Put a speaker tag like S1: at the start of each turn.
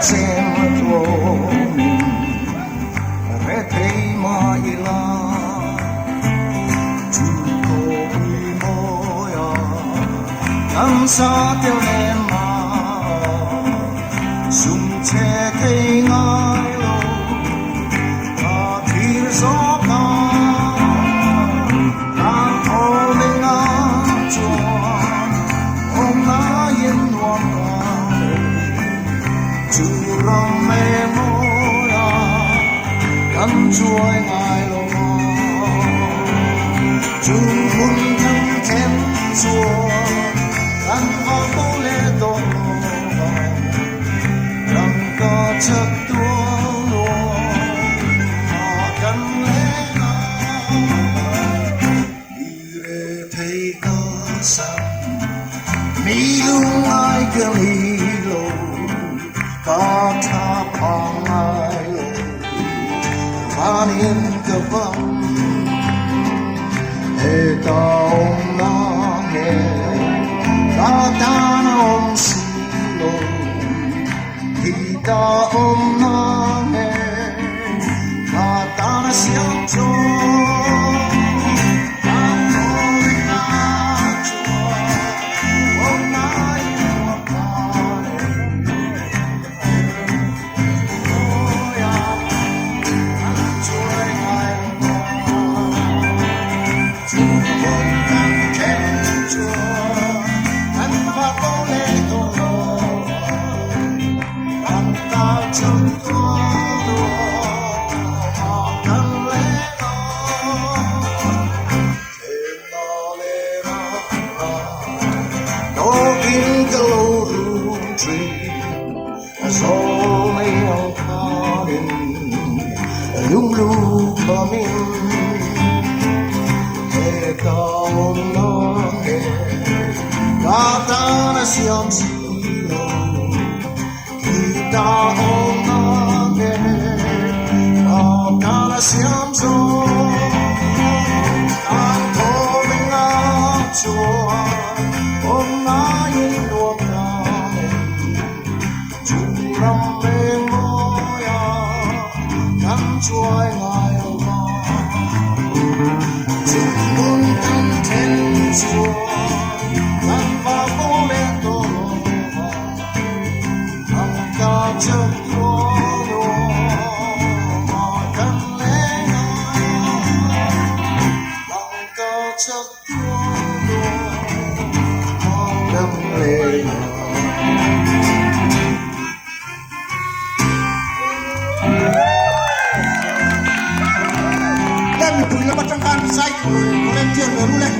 S1: xem tuồng rẽ thấy mà ila chúng tôi môi làm sao tiêu em mà dùng che thấy ngay lâu và thì gió cao làm thôi mình ngã chùa hôm nay yên hoàng chú lòng mê môi cắm chuối ngài lô chú muốn thăm thêm chùa ăn hoa bố lê tổ rằng có chất tua lùa họ cần lẽ đi về thấy có sang mi lung ai cứ mi lô có tha phong ai lô và niên cơ vong e ta ông na nghe ta ta na ông si lô thì ta ông na nghe ta na siêu cho lung lu coming e cao nó e ta ta na siam si lo ki ta om na e ta ta na siam so ta to mình a chua om na yin lo ta chu ram me mo ya cắm chuối ngài lo chúng muốn thăm thêm chùa làm vào bố lê tổ thằng ca chất tua lô mà cần lẽ thằng ca chất tua lô mà cần lẽ Punya macam kan saya, boleh dia dulu leh.